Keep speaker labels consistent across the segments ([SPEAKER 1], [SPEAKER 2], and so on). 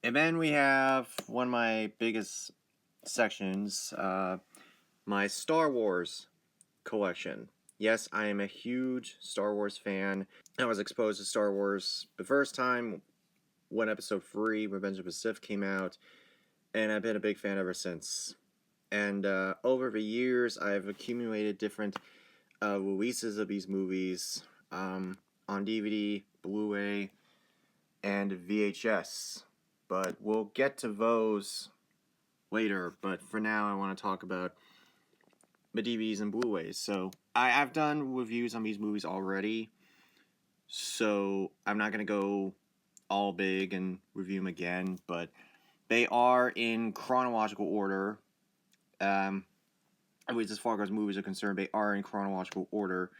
[SPEAKER 1] And then we have one of my biggest sections, my Star Wars collection. Yes, I am a huge Star Wars fan. I was exposed to Star Wars the first time when Episode 3, Revenge of the Sith, came out, and I've been a big fan ever since. And over the years, I've accumulated different releases of these movies on DVD, Blu-ray, and VHS. But we'll get to those later. But for now, I want to talk about the DVDs and Blu-rays. So I've done reviews on these movies already, so I'm not going to go all big and review them again, but they are in chronological order. At least as far as movies are concerned, they are in chronological order.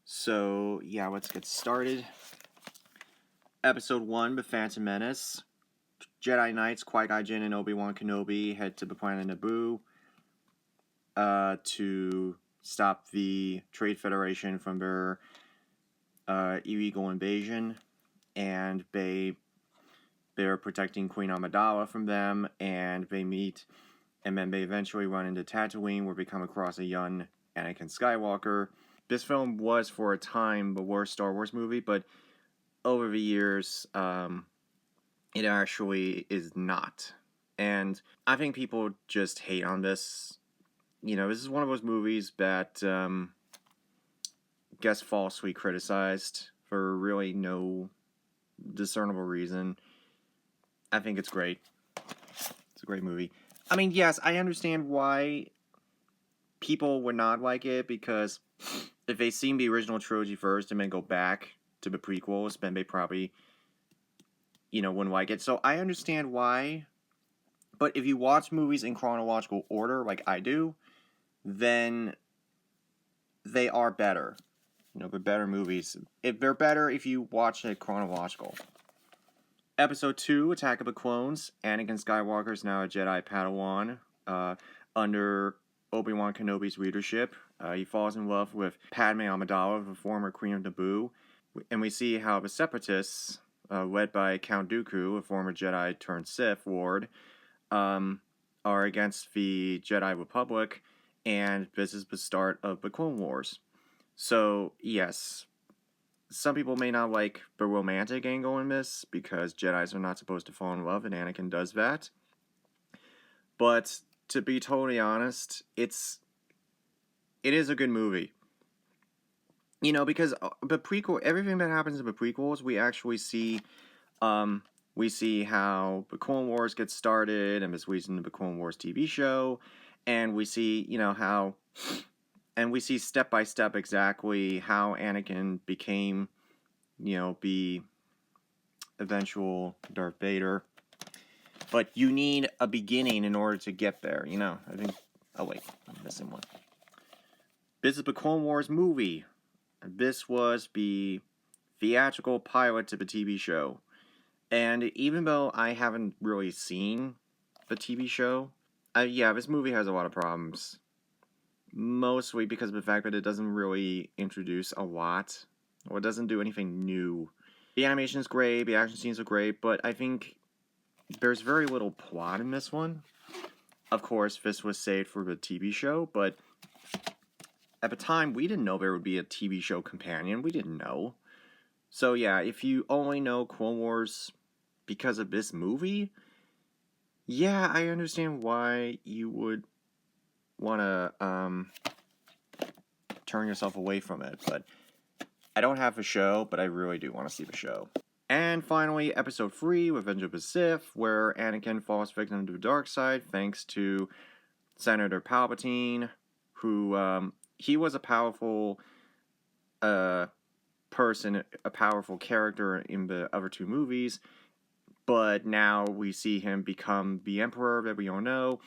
[SPEAKER 1] So, yeah, let's get started. Episode 1, The Phantom Menace. Jedi Knights Qui-Gon Jinn and Obi-Wan Kenobi head to the planet Naboo to stop the Trade Federation from their illegal invasion, and they're protecting Queen Amidala from them, and they meet, and then they eventually run into Tatooine, where they come across a young Anakin Skywalker. This film was, for a time, the worst Star Wars movie, but over the years, it actually is not. And I think people just hate on this. You know, this is one of those movies that gets falsely criticized for really no discernible reason. I think it's great. It's a great movie. I mean, yes, I understand why people would not like it, because if they seen the original trilogy first and then go back to the prequels, then they probably, wouldn't like it. So I understand why. But if you watch movies in chronological order, like I do, then they are better. They're better movies. They're better if you watch it chronological. Episode 2, Attack of the Clones. Anakin Skywalker is now a Jedi Padawan under Obi-Wan Kenobi's leadership. He falls in love with Padme Amidala, the former Queen of Naboo. And we see how the Separatists, led by Count Dooku, a former Jedi turned Sith Lord, are against the Jedi Republic, and this is the start of the Clone Wars. So, yes, some people may not like the romantic angle in this, because Jedis are not supposed to fall in love, and Anakin does that. But, to be totally honest, it is a good movie. Because the prequel, everything that happens in the prequels, we actually see, we see how the Clone Wars gets started, and this leads into the Clone Wars TV show, and we see, and we see step by step exactly how Anakin became, the eventual Darth Vader. But you need a beginning in order to get there, I think, oh wait, I'm missing one. This is the Clone Wars movie. This was the theatrical pilot to the TV show. And even though I haven't really seen the TV show, this movie has a lot of problems. Mostly because of the fact that it doesn't really introduce a lot, or it doesn't do anything new. The animation is great, the action scenes are great, but I think there's very little plot in this one. Of course, this was saved for the TV show, but at the time, we didn't know there would be a TV show companion. We didn't know. So yeah, if you only know Clone Wars because of this movie, yeah, I understand why you would want to turn yourself away from it. But I don't have the show, but I really do want to see the show. And finally, Episode 3, Revenge of the Sith, where Anakin falls victim to the dark side thanks to Senator Palpatine, who he was a powerful person, a powerful character in the other two movies, but now we see him become the Emperor that we all know.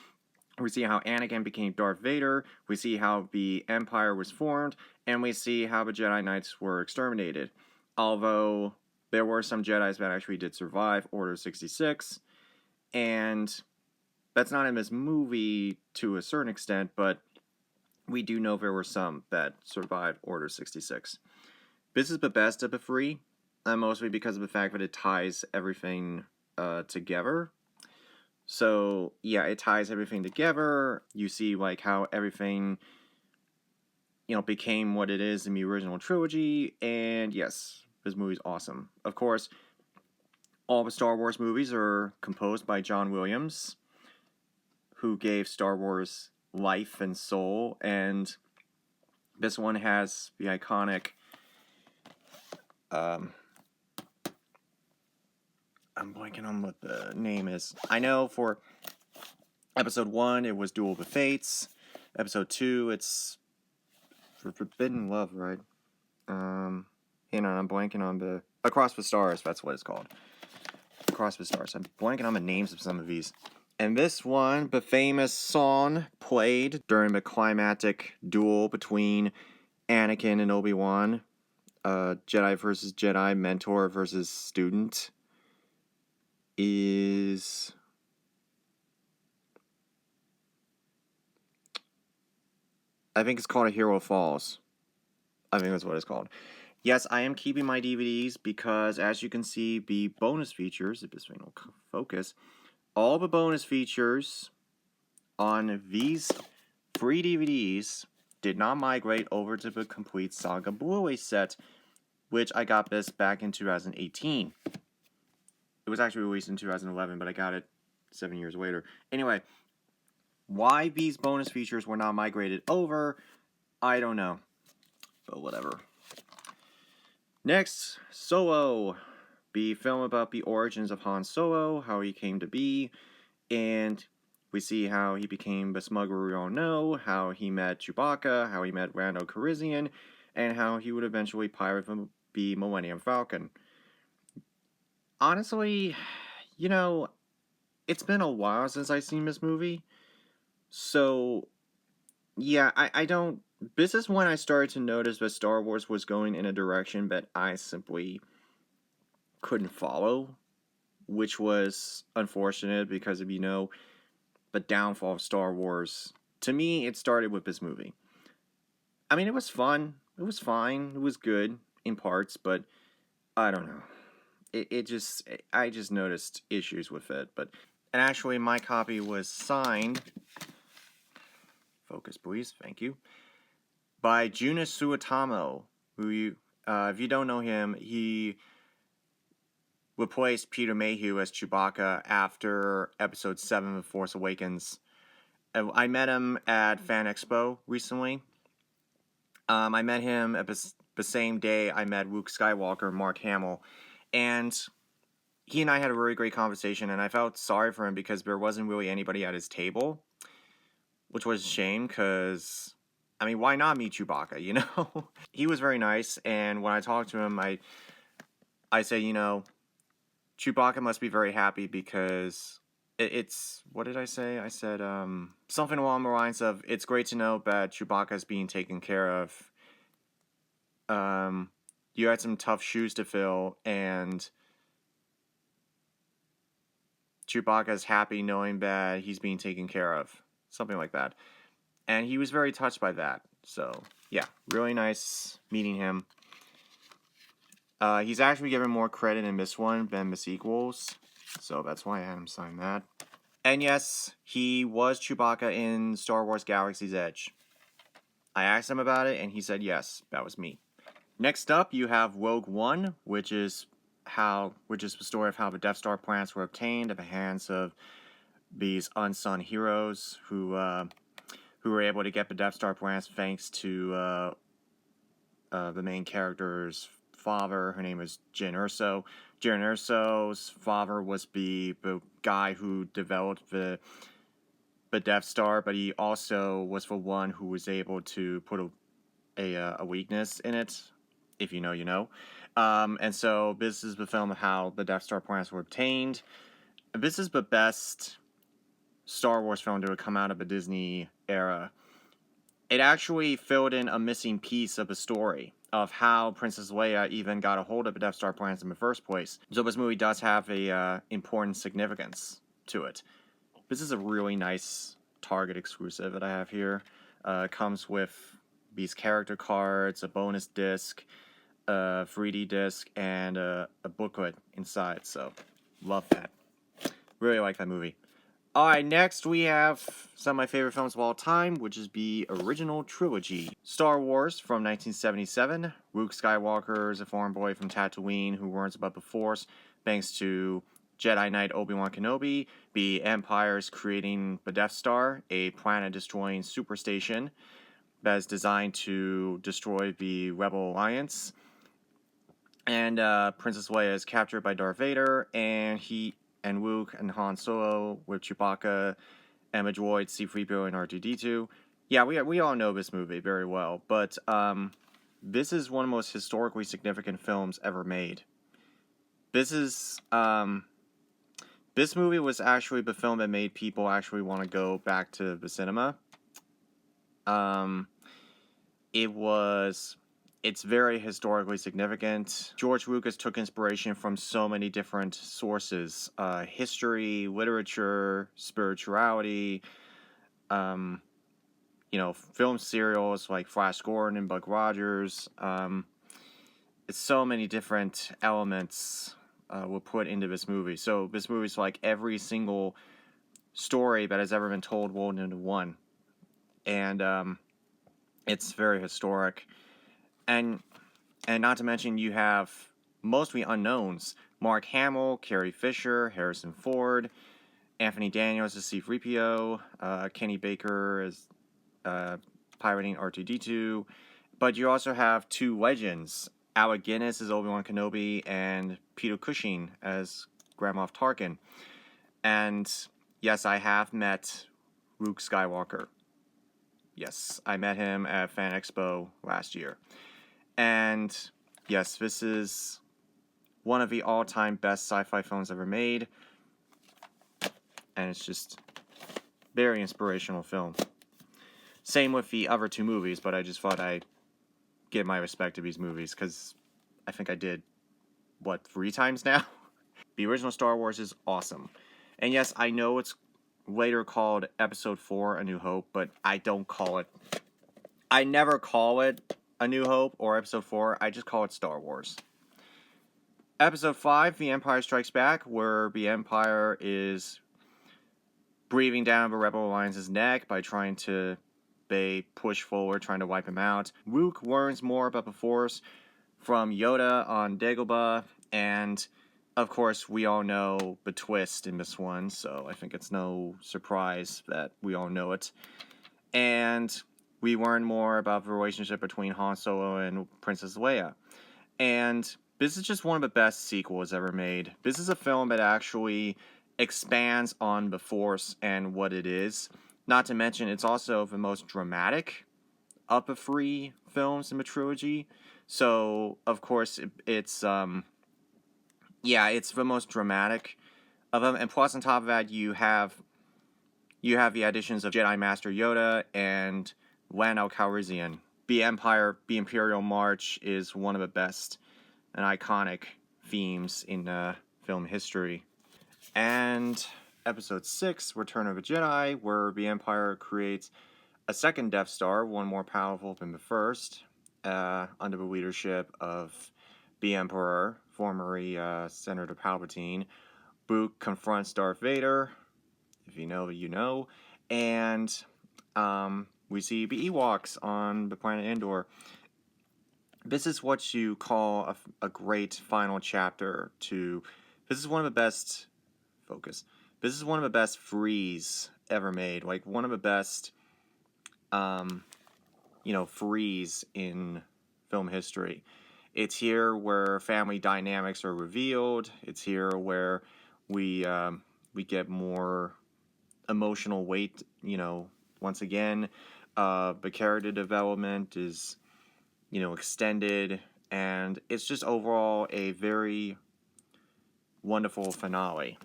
[SPEAKER 1] We see how Anakin became Darth Vader, we see how the Empire was formed, and we see how the Jedi Knights were exterminated. Although there were some Jedis that actually did survive Order 66, and that's not in this movie to a certain extent, but we do know there were some that survived Order 66. This is the best of the three, mostly because of the fact that it ties everything together. So yeah, it ties everything together. You see like how everything, became what it is in the original trilogy. And yes, this movie's awesome. Of course, all the Star Wars movies are composed by John Williams, who gave Star Wars life and soul. And this one has the iconic, I'm blanking on what the name is. I know for Episode 1, it was Duel of the Fates. Episode 2, it's Forbidden Love, right? I'm blanking on the... Across the Stars, that's what it's called. Across the Stars. I'm blanking on the names of some of these. And this one, the famous song played during the climactic duel between Anakin and Obi-Wan. Jedi versus Jedi, mentor versus student, is... I think it's called A Hero Falls. I think that's what it's called. Yes, I am keeping my DVDs because, as you can see, the bonus features, if this thing will focus, all the bonus features on these free DVDs did not migrate over to the complete Saga Blu-ray set, which I got this back in 2018. It was actually released in 2011, but I got it 7 years later. Anyway, why these bonus features were not migrated over, I don't know. But whatever. Next, Solo. The film about the origins of Han Solo, how he came to be, and we see how he became the smuggler we all know, how he met Chewbacca, how he met Lando Calrissian, and how he would eventually pirate the Millennium Falcon. Honestly, it's been a while since I've seen this movie, so yeah, I don't... This is when I started to notice that Star Wars was going in a direction that I simply couldn't follow, which was unfortunate because of, the downfall of Star Wars. To me, it started with this movie. I mean, it was fun. It was fine. It was good in parts, but I don't know. I just noticed issues with it. And actually, my copy was signed... Focus, please. Thank you. By Junior Suetamo, who, if you don't know him, he replaced Peter Mayhew as Chewbacca after Episode 7 of Force Awakens. I met him at Fan Expo recently. I met him at the same day I met Luke Skywalker and Mark Hamill. And he and I had a really great conversation, and I felt sorry for him because there wasn't really anybody at his table, which was a shame because... I mean, why not meet Chewbacca, He was very nice, and when I talked to him, I said, Chewbacca must be very happy because it's... What did I say? I said, something along the lines of, it's great to know that Chewbacca is being taken care of. You had some tough shoes to fill, and Chewbacca's happy knowing that he's being taken care of. Something like that. And he was very touched by that. So, yeah, really nice meeting him. He's actually given more credit in this one than the sequels. So that's why I had him sign that. And yes, he was Chewbacca in Star Wars Galaxy's Edge. I asked him about it, and he said yes, that was me. Next up, you have Rogue One, which is the story of how the Death Star plans were obtained at the hands of these unsung heroes who were able to get the Death Star plans thanks to the main character's father. Her name is Jyn Erso. Jyn Erso's father was the guy who developed the Death Star, but he also was the one who was able to put a weakness in it. If you know, you know. And so this is the film of how the Death Star plans were obtained. This is the best Star Wars film to have come out of the Disney era. It actually filled in a missing piece of the story of how Princess Leia even got a hold of the Death Star plans in the first place. So this movie does have a important significance to it. This is a really nice Target exclusive that I have here. It comes with these character cards, a bonus disc, a 3D disc, and a booklet inside. So, love that. Really like that movie. Alright, next we have some of my favorite films of all time, which is the original trilogy. Star Wars from 1977. Luke Skywalker is a foreign boy from Tatooine who learns about the Force thanks to Jedi Knight Obi-Wan Kenobi. The Empire is creating the Death Star, a planet-destroying superstation that is designed to destroy the Rebel Alliance. And Princess Leia is captured by Darth Vader, and Luke and Han Solo with Chewbacca and the droids C-3PO and R2-D2. Yeah, we all know this movie very well, but this is one of the most historically significant films ever made. This movie was actually the film that made people actually want to go back to the cinema. It's very historically significant. George Lucas took inspiration from so many different sources. History, literature, spirituality, film serials like Flash Gordon and Buck Rogers. It's so many different elements were put into this movie. So this movie's like every single story that has ever been told rolled into one. And it's very historic. And not to mention, you have mostly unknowns. Mark Hamill, Carrie Fisher, Harrison Ford, Anthony Daniels as C-3PO, Kenny Baker as piloting R2-D2. But you also have two legends, Alec Guinness as Obi-Wan Kenobi and Peter Cushing as Grand Moff Tarkin. And yes, I have met Luke Skywalker. Yes, I met him at Fan Expo last year. And yes, this is one of the all-time best sci-fi films ever made. And it's just very inspirational film. Same with the other two movies, but I just thought I'd give my respect to these movies because I think I did, 3 times now? The original Star Wars is awesome. And yes, I know it's later called Episode 4, A New Hope, but I never call it A New Hope or Episode 4, I just call it Star Wars. Episode 5, The Empire Strikes Back, where the Empire is breathing down the Rebel Alliance's neck by trying to push forward, trying to wipe him out. Luke learns more about the Force from Yoda on Dagobah, and of course we all know the twist in this one, so I think it's no surprise that we all know it. And we learn more about the relationship between Han Solo and Princess Leia. And this is just one of the best sequels ever made. This is a film that actually expands on the Force and what it is. Not to mention, it's also the most dramatic of the 3 films in the trilogy. So, of course, it's the most dramatic of them. And plus, on top of that, you have the additions of Jedi Master Yoda and Lando Calrissian. The Imperial March is one of the best and iconic themes in film history. And Episode 6, Return of the Jedi, where the Empire creates a second Death Star, one more powerful than the first, under the leadership of the Emperor, formerly Senator Palpatine. Luke confronts Darth Vader, if you know, you know, and we see the Ewoks on the planet Endor. This is what you call a great final chapter to... This is one of the best... Focus. This is one of the best frees ever made. Like, one of the best, frees in film history. It's here where family dynamics are revealed. It's here where we get more emotional weight, once again. The character development is, extended. And it's just overall a very wonderful finale.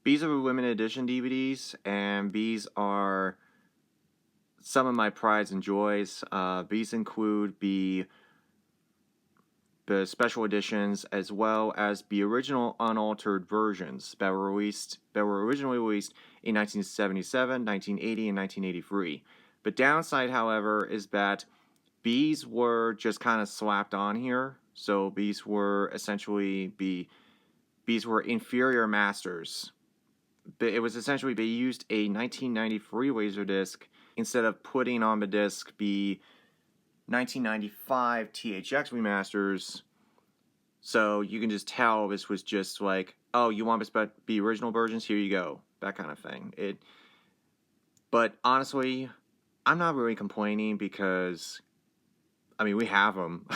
[SPEAKER 1] These are the limited edition DVDs, and these are some of my prides and joys. These include the special editions as well as the original unaltered versions that were originally released in 1977, 1980, and 1983. The downside, however, is that these were just kind of slapped on here. So these were essentially these were inferior masters it was essentially they used a 1993 Laserdisc instead of putting on the disc the 1995 THX remasters. So you can just tell this was just like, oh, you want the original versions? Here you go. That kind of thing. But honestly, I'm not really complaining because, I mean, we have them.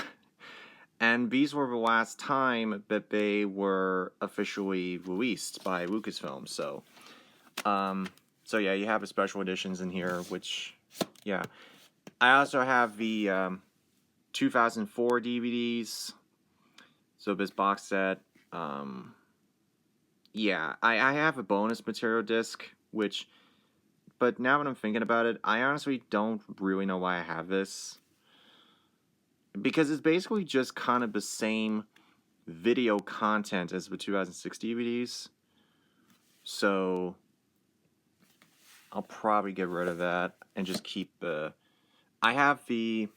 [SPEAKER 1] And these were the last time that they were officially released by Lucasfilm. So yeah, you have the special editions in here, which, yeah. I also have the 2004 DVDs. So this box set. Yeah, I have a bonus material disc, but now that I'm thinking about it, I honestly don't really know why I have this. Because it's basically just kind of the same video content as the 2006 DVDs. So I'll probably get rid of that and just keep the... I have the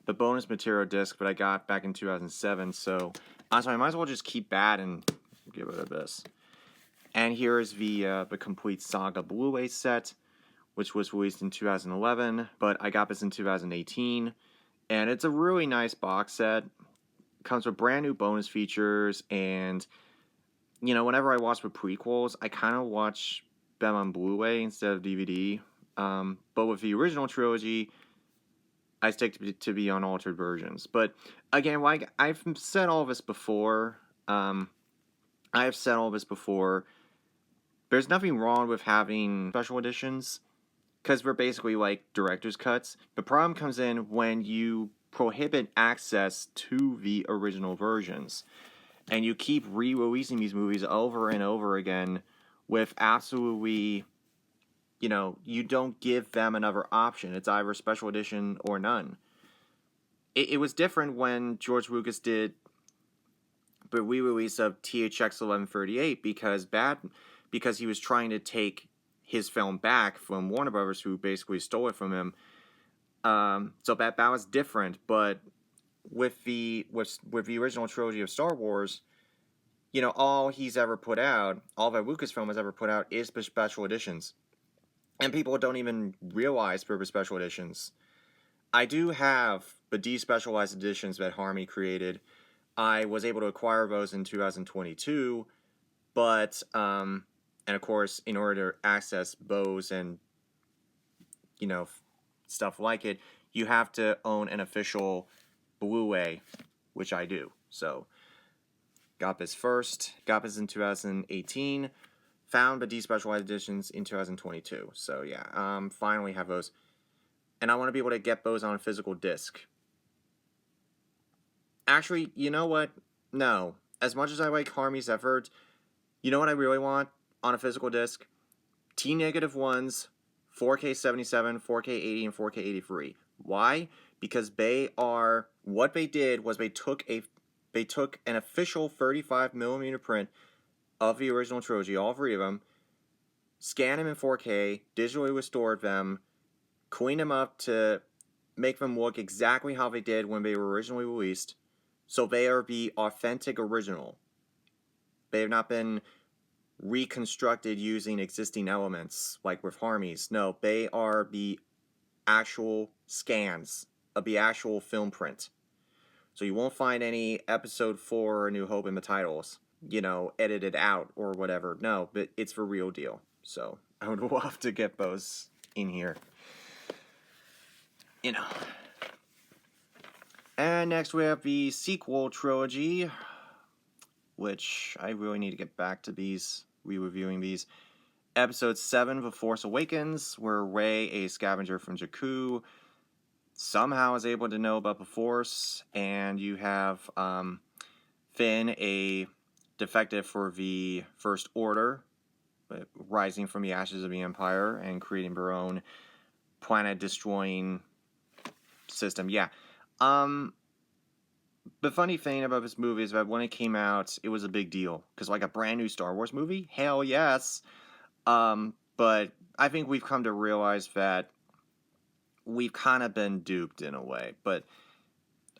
[SPEAKER 1] bonus material disc, but I got back in 2007, so honestly, I might as well just keep that and get rid of this. And here is the complete Saga Blu-ray set, which was released in 2011, but I got this in 2018. And it's a really nice box set. It comes with brand new bonus features, and, you know, whenever I watch the prequels, I kind of watch them on Blu-ray instead of DVD. But with the original trilogy, I stick to the unaltered versions. But again, like I've said all this before, there's nothing wrong with having special editions, because they're basically like director's cuts. The problem comes in when you prohibit access to the original versions, and you keep re-releasing these movies over and over again with absolutely, you know, you don't give them another option. It's either special edition or none. It was different when George Lucas did the re-release of THX 1138 because he was trying to take his film back from Warner Brothers, who basically stole it from him. So that was different. But with the original trilogy of Star Wars, you know, all that Lucasfilm has ever put out is the special editions. And people don't even realize they're the special editions. I do have the despecialized editions that Harmy created. I was able to acquire those in 2022, but, and of course, in order to access those and, you know, stuff like it, you have to own an official Blu-ray, which I do. So, got this in 2018, found the despecialized editions in 2022. So yeah, finally have those. And I want to be able to get those on a physical disc. Actually, you know what? No. As much as I like Harmy's efforts, you know what I really want on a physical disc? T-1s, 4K 77, 4K 80, and 4K 83. Why? Because what they did was they took an official 35mm print of the original trilogy, all three of them, scanned them in 4K, digitally restored them, cleaned them up to make them look exactly how they did when they were originally released, so they are the authentic original. They have not been reconstructed using existing elements like with Harmy's. No, they are the actual scans of the actual film print. So you won't find any Episode 4 or New Hope in the titles, you know, edited out or whatever. No, but it's the real deal. So I would love to get those in here. You know. And next we have the sequel trilogy, which I really need to get back to re-reviewing these. Episode 7, The Force Awakens, where Rey, a scavenger from Jakku, somehow is able to know about the Force, and you have Finn, a defective for the First Order, rising from the ashes of the Empire and creating their own planet-destroying system. Yeah. The funny thing about this movie is that when it came out, it was a big deal. Because, like, a brand new Star Wars movie? Hell yes! But I think we've come to realize that we've kind of been duped in a way. But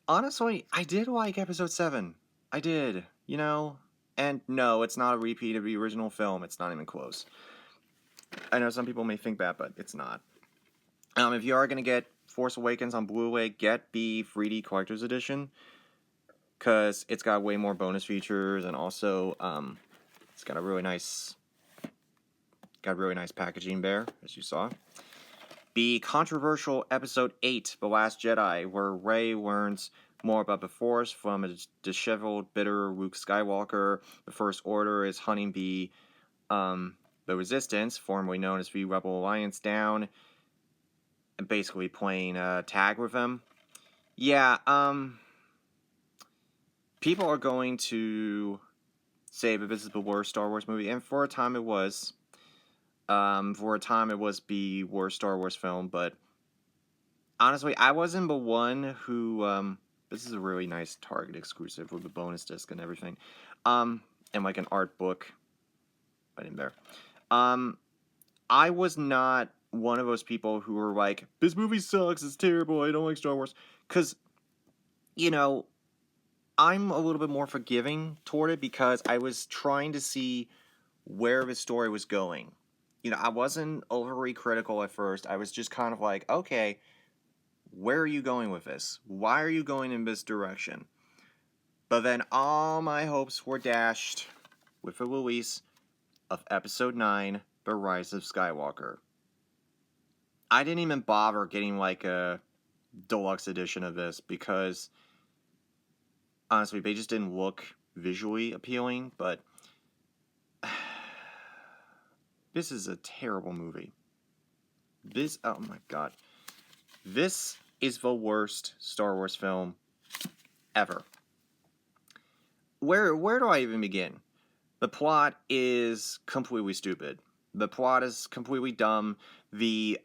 [SPEAKER 1] honestly, I did like Episode 7. I did. You know, And no, it's not a repeat of the original film. It's not even close. I know some people may think that, but it's not. If you are going to get Force Awakens on Blu-ray, get the 3D Collector's Edition, because it's got way more bonus features, and also it's got a really nice packaging there, as you saw. The controversial Episode 8, The Last Jedi, where Rey learns more about the Force from a disheveled, bitter Luke Skywalker. The First Order is hunting the Resistance, formerly known as the Rebel Alliance, down, and basically playing tag with them. Yeah, people are going to say that this is the worst Star Wars movie, and for a time it was. For a time it was the worst Star Wars film, but honestly, I wasn't the one who, this is a really nice Target exclusive with the bonus disc and everything, and like an art book right in there. I was not one of those people who were like, this movie sucks, it's terrible, I don't like Star Wars, because, you know, I'm a little bit more forgiving toward it because I was trying to see where the story was going. You know, I wasn't overly critical at first. I was just kind of like, okay, where are you going with this? Why are you going in this direction? But then all my hopes were dashed with the release of Episode 9, The Rise of Skywalker. I didn't even bother getting like a deluxe edition of this because honestly, they just didn't look visually appealing, but this is a terrible movie. Oh my god. This is the worst Star Wars film ever. Where do I even begin? The plot is completely stupid. The plot is completely dumb. The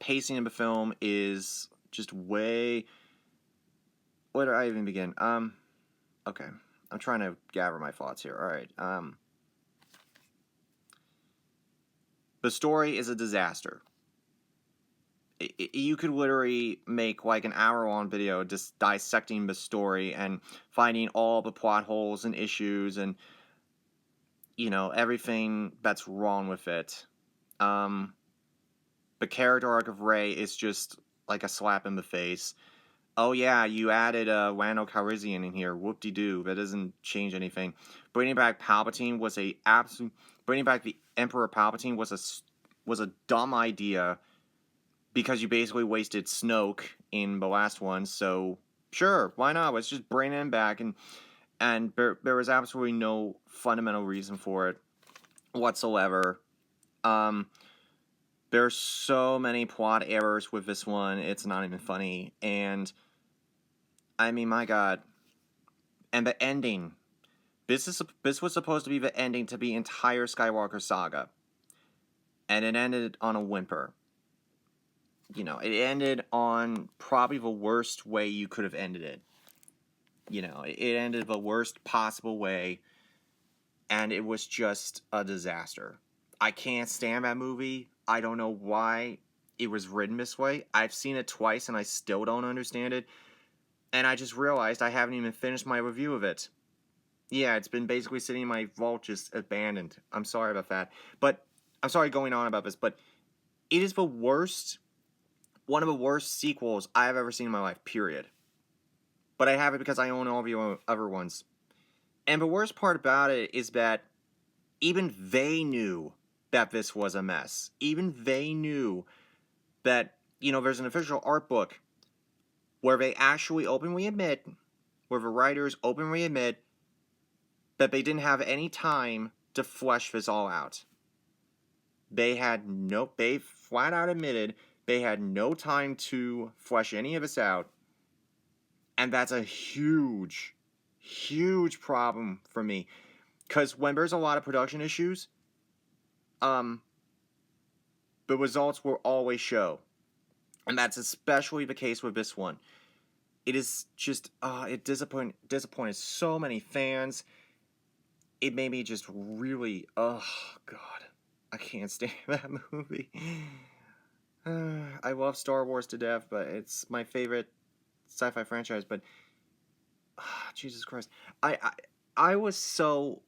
[SPEAKER 1] pacing of the film is just way... Where do I even begin? Okay. I'm trying to gather my thoughts here. Alright, the story is a disaster. You could literally make like an hour-long video just dissecting the story and finding all the plot holes and issues and, you know, everything that's wrong with it. The character arc of Rey is just like a slap in the face. Oh yeah, you added Lando Calrissian in here. Whoop-de-doo. That doesn't change anything. Bringing back Palpatine was bringing back the Emperor Palpatine was a dumb idea. Because you basically wasted Snoke in the last one, so sure, why not? Let's just bring him back, and there was absolutely no fundamental reason for it whatsoever. There's so many plot errors with this one, it's not even funny, and I mean, my god. And the ending. This was supposed to be the ending to the entire Skywalker saga, and it ended on a whimper. You know, it ended on probably the worst way you could have ended it. You know, it ended the worst possible way, and it was just a disaster. I can't stand that movie. I don't know why it was written this way. I've seen it twice, and I still don't understand it. And I just realized I haven't even finished my review of it. Yeah, it's been basically sitting in my vault just abandoned. I'm sorry about that. But, I'm sorry going on about this, but it is the worst... one of the worst sequels I've ever seen in my life, period. But I have it because I own all the other ones. And the worst part about it is that even they knew that this was a mess. Even they knew that, you know, there's an official art book where they actually openly admit, where the writers openly admit that they didn't have any time to flesh this all out. They flat out admitted they had no time to flesh any of this out. And that's a huge, huge problem for me. Because when there's a lot of production issues, the results will always show. And that's especially the case with this one. It is just, it disappointed so many fans. It made me just really, oh, God. I can't stand that movie. I love Star Wars to death, but it's my favorite sci-fi franchise, but Jesus Christ. I was so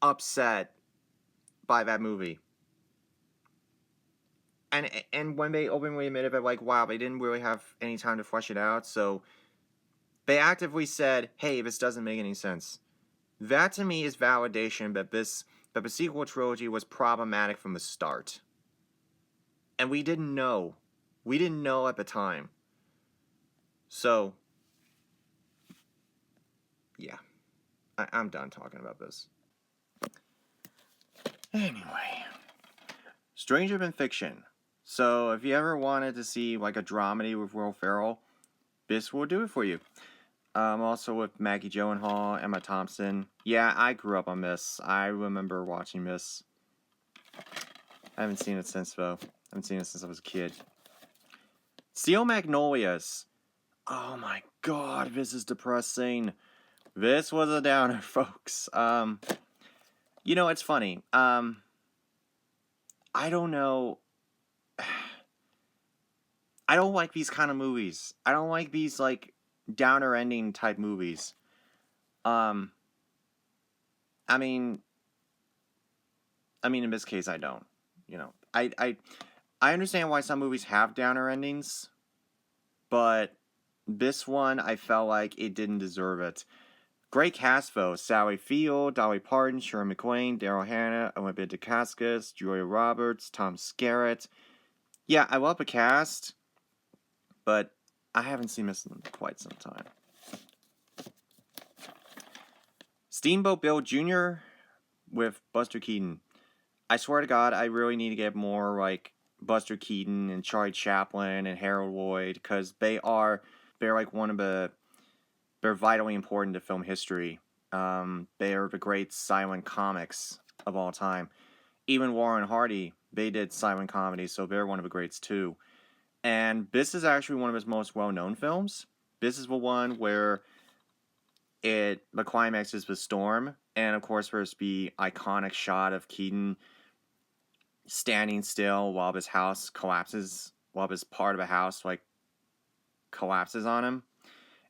[SPEAKER 1] upset by that movie. And when they openly admitted that, like, wow, they didn't really have any time to flesh it out, so they actively said, hey, this doesn't make any sense. That to me is validation that the sequel trilogy was problematic from the start. And we didn't know. We didn't know at the time. So, yeah. I'm done talking about this. Anyway. Stranger Than Fiction. So, if you ever wanted to see, like, a dramedy with Will Ferrell, this will do it for you. Also with Maggie Gyllenhaal, Emma Thompson. Yeah, I grew up on this. I remember watching this. I haven't seen it since, though. I haven't seen it since I was a kid. Steel Magnolias. Oh my god, this is depressing. This was a downer, folks. You know, it's funny. I don't know. I don't like these kind of movies. I don't like these, like, downer ending type movies. I mean, in this case, I don't. You know, I understand why some movies have downer endings, but this one, I felt like it didn't deserve it. Great cast, though. Sally Field, Dolly Parton, Sharon McQueen, Daryl Hannah, Olympia Dacascos, Julia Roberts, Tom Skerritt. Yeah, I love the cast, but I haven't seen this in quite some time. Steamboat Bill Jr. with Buster Keaton. I swear to God, I really need to get more, like, Buster Keaton and Charlie Chaplin and Harold Lloyd, because they're like they're vitally important to film history. They are the great silent comics of all time. Even Warren Hardy, they did silent comedies, so they're one of the greats too. And this is actually one of his most well-known films. This is the one where the climax is the storm, and of course there's the iconic shot of Keaton standing still while his house collapses, while this part of a house, like, collapses on him.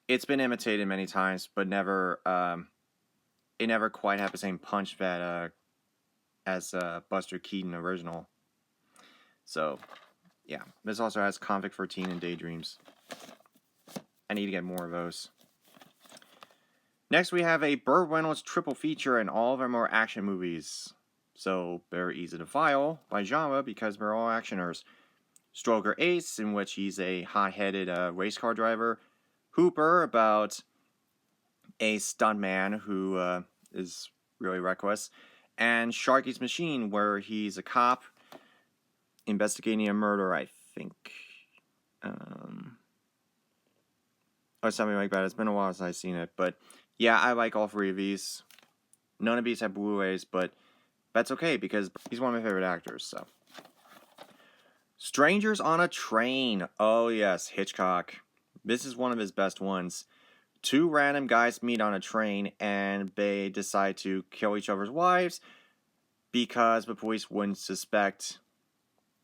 [SPEAKER 1] It's been imitated many times, but never, it never quite had the same punch that, as Buster Keaton original. So, yeah. This also has Convict for Teen and Daydreams. I need to get more of those. Next, we have a Burt Reynolds triple feature, and all of them are action movies. So, they're easy to file by genre because they're all actioners. Stroker Ace, in which he's a hot-headed race car driver. Hooper, about a stuntman who is really reckless. And Sharky's Machine, where he's a cop investigating a murder, I think. Or something like that. It's been a while since I've seen it. But yeah, I like all three of these. None of these have Blu-rays, but that's okay because he's one of my favorite actors. So, Strangers on a Train. Oh yes, Hitchcock. This is one of his best ones. Two random guys meet on a train and they decide to kill each other's wives because the police wouldn't suspect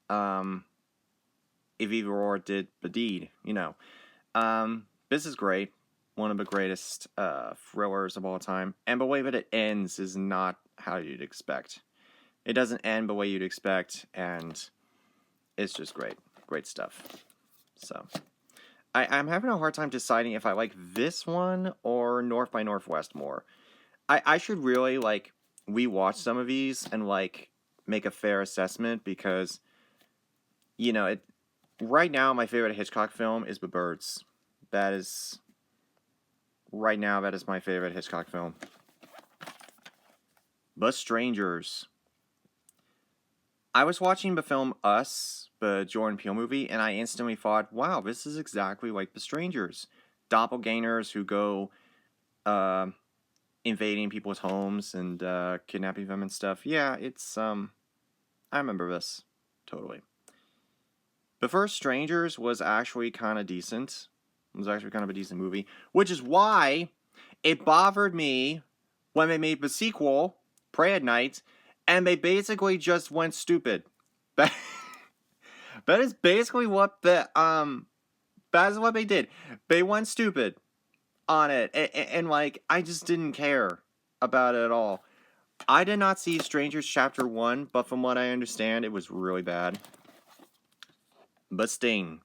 [SPEAKER 1] if either or did the deed, you know. This is great. One of the greatest thrillers of all time. And the way that it ends is not how you'd expect. It doesn't end the way you'd expect, and it's just great. Great stuff. So, I'm having a hard time deciding if I like this one or North by Northwest more. I should really, like, rewatch some of these and, like, make a fair assessment because, you know, right now my favorite Hitchcock film is The Birds. Right now, that is my favorite Hitchcock film. The Strangers. I was watching the film Us, the Jordan Peele movie, and I instantly thought, wow, this is exactly like The Strangers. Doppelgangers who go invading people's homes and kidnapping them and stuff. Yeah, it's, I remember this. Totally. The first Strangers was actually kind of decent. It was actually kind of a decent movie, which is why it bothered me when they made the sequel, Pray at Night, and they basically just went stupid. That is basically what that is what they did. They went stupid. on it, and like I just didn't care about it at all. I did not see Strangers Chapter 1, but from what I understand, it was really bad. But Sting,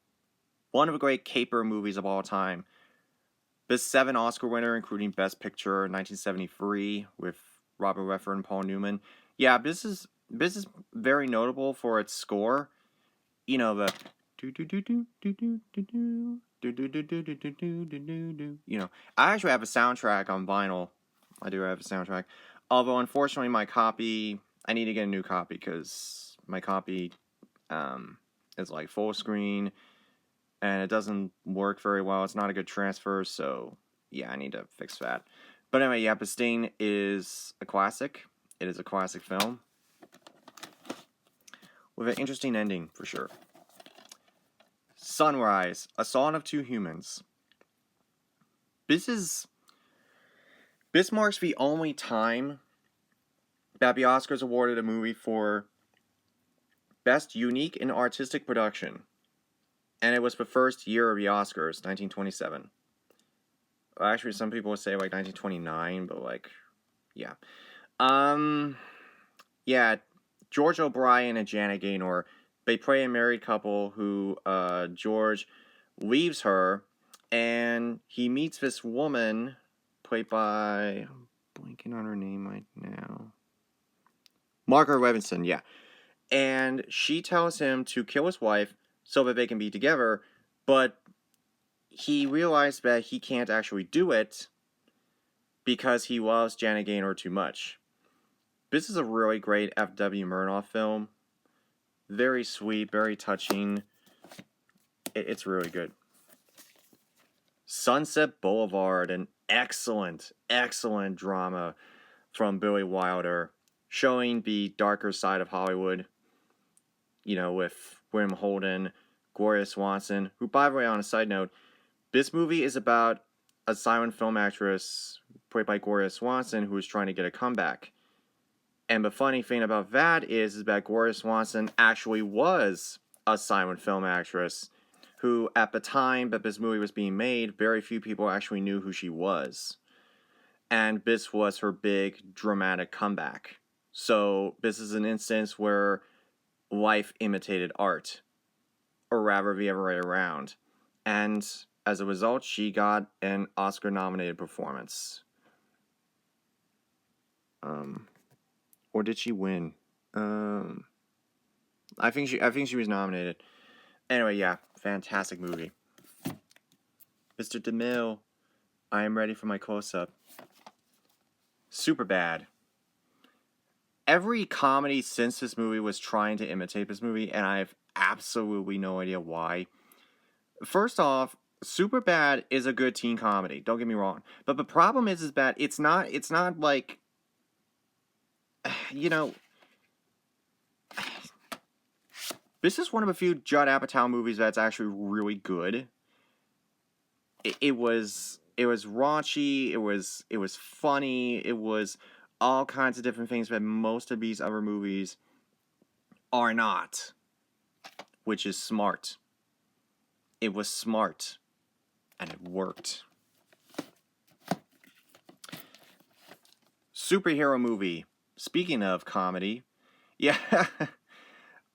[SPEAKER 1] one of the great caper movies of all time. This 7 Oscar winner, including Best Picture in 1973 with Robert Redford and Paul Newman. Yeah, this is very notable for its score. You know, the you know, I actually have a soundtrack on vinyl. I do have a soundtrack. Although, unfortunately, my copy, I need to get a new copy because my copy is like full screen and it doesn't work very well. It's not a good transfer, so yeah, I need to fix that. But anyway, yeah, Sting is a classic. It is a classic film with an interesting ending, for sure. Sunrise, A Song of Two Humans. This marks the only time that the Oscars awarded a movie for Best Unique and Artistic Production. And it was the first year of the Oscars, 1927. Well, actually, some people would say like 1929, but like, yeah. Yeah, George O'Brien and Janet Gaynor, they play a married couple who, George leaves her, and he meets this woman, played by, I'm blanking on her name right now, Margaret Levinson, yeah. And she tells him to kill his wife so that they can be together, but he realized that he can't actually do it because he loves Janet Gaynor too much. This is a really great F.W. Murnau film. Very sweet, very touching. It's really good. Sunset Boulevard, an excellent, excellent drama from Billy Wilder, showing the darker side of Hollywood, you know, with William Holden, Gloria Swanson, who, by the way, on a side note, this movie is about a silent film actress played by Gloria Swanson who is trying to get a comeback. And the funny thing about that is that Gloria Swanson actually was a silent film actress who, at the time that this movie was being made, very few people actually knew who she was. And this was her big dramatic comeback. So this is an instance where life imitated art, or rather the other way around. And as a result, she got an Oscar-nominated performance. Or did she win? I think she was nominated. Anyway, yeah, fantastic movie. Mr. DeMille, I am ready for my close-up. Superbad. Every comedy since this movie was trying to imitate this movie, and I have absolutely no idea why. First off, Superbad is a good teen comedy. Don't get me wrong, but the problem is that it's not like, you know, this is one of the few Judd Apatow movies that's actually really good. It was raunchy. It was funny. It was all kinds of different things that most of these other movies are not, which is smart. It was smart, and it worked. Superhero movie. Speaking of comedy, yeah,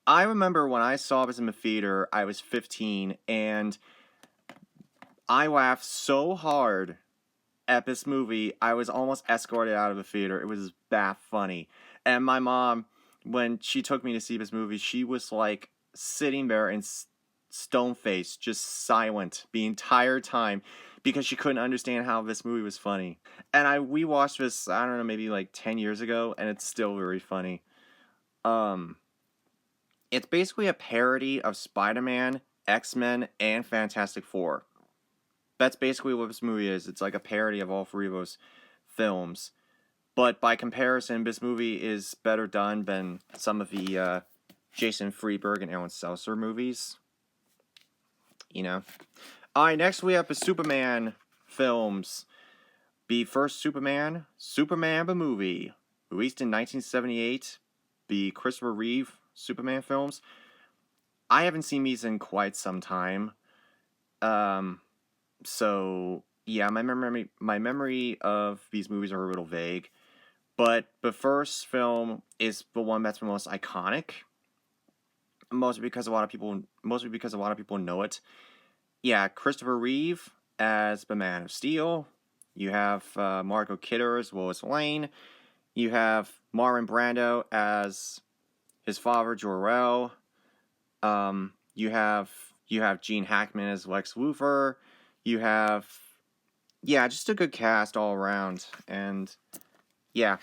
[SPEAKER 1] I remember when I saw this in the theater, I was 15, and I laughed so hard at this movie, I was almost escorted out of the theater. It was that funny. And my mom, when she took me to see this movie, she was like sitting there in stone-faced, just silent the entire time because she couldn't understand how this movie was funny. And we watched this, I don't know, maybe like 10 years ago, and it's still very funny. It's basically a parody of Spider-Man, X-Men, and Fantastic Four. That's basically what this movie is. It's like a parody of all three of those films. But by comparison, this movie is better done than some of the Jason Freeberg and Alan Seltzer movies. You know? Alright, next we have the Superman films. The first Superman the movie. Released in 1978. The Christopher Reeve Superman films. I haven't seen these in quite some time. So yeah, my memory of these movies are a little vague, but the first film is the one that's the most iconic, mostly because a lot of people know it. Yeah, Christopher Reeve as the Man of Steel. You have Margot Kidder as Lois Lane. You have Marlon Brando as his father Jor-El. You have Gene Hackman as Lex Luthor. You have just a good cast all around, and yeah,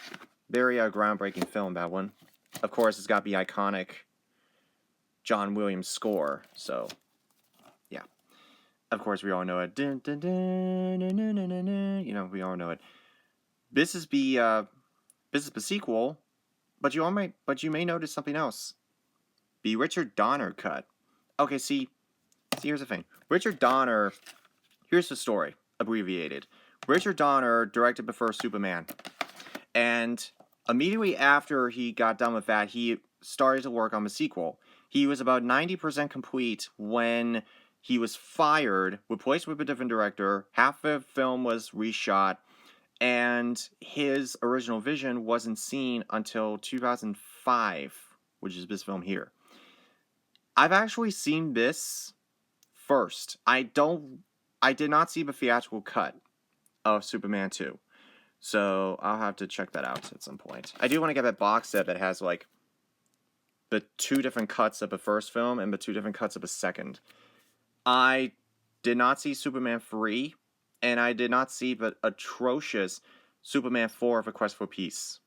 [SPEAKER 1] very groundbreaking film, that one. Of course, it's got the iconic John Williams score, so yeah. Of course, we all know it. Dun, dun, dun, dun, dun, dun, dun, dun. We all know it. This is the sequel, but you may notice something else. The Richard Donner cut. Okay, see, here's the thing. Richard Donner. Here's the story, abbreviated. Richard Donner directed the first Superman, and immediately after he got done with that, he started to work on the sequel. He was about 90% complete when he was fired, replaced with a different director. Half the film was reshot, and his original vision wasn't seen until 2005, which is this film here. I've actually seen this first. I did not see the theatrical cut of Superman 2. So I'll have to check that out at some point. I do want to get that box set that has like the two different cuts of the first film and the two different cuts of the second. I did not see Superman 3, and I did not see the atrocious Superman 4 of A Quest for Peace.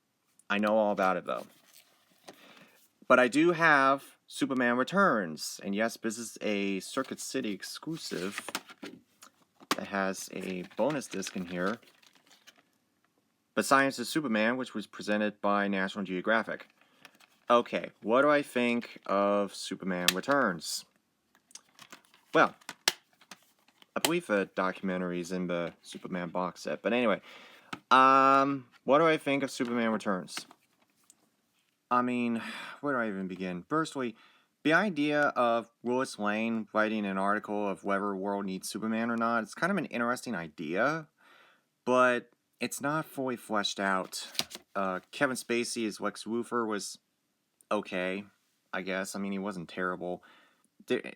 [SPEAKER 1] I know all about it though. But I do have Superman Returns, and yes, this is a Circuit City exclusive that has a bonus disc in here. The Science of Superman, which was presented by National Geographic. Okay, what do I think of Superman Returns? Well, I believe the documentary's in the Superman box set, but anyway, what do I think of Superman Returns? I mean, where do I even begin? Firstly, the idea of Lois Lane writing an article of whether the world needs Superman or not, it's kind of an interesting idea, but it's not fully fleshed out. Kevin Spacey as Lex Luthor was okay, I guess. I mean, he wasn't terrible.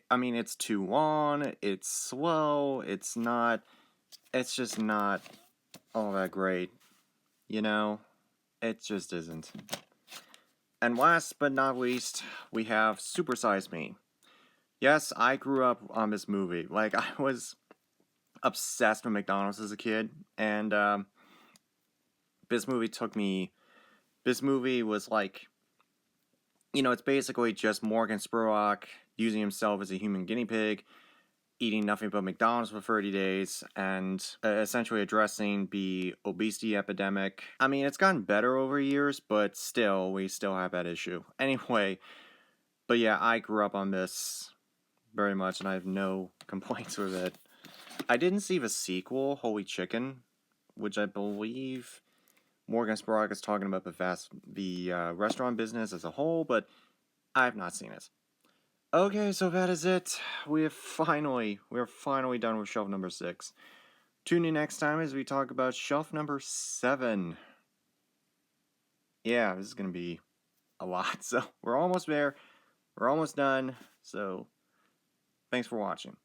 [SPEAKER 1] I mean, it's too long, it's slow, it's just not all that great, It just isn't. And last but not least, we have Super Size Me. Yes, I grew up on this movie. Like, I was obsessed with McDonald's as a kid, and this movie was like, it's basically just Morgan Spurlock using himself as a human guinea pig, eating nothing but McDonald's for 30 days, and essentially addressing the obesity epidemic. I mean, it's gotten better over years, but we still have that issue. Anyway, but yeah, I grew up on this very much, and I have no complaints with it. I didn't see the sequel, Holy Chicken, which I believe Morgan Spurlock is talking about the restaurant business as a whole, but I have not seen it. Okay, so that is it. We're finally done with shelf number 6. Tune in next time as we talk about shelf number 7. Yeah, this is gonna be a lot. So we're almost there. We're almost done. So thanks for watching.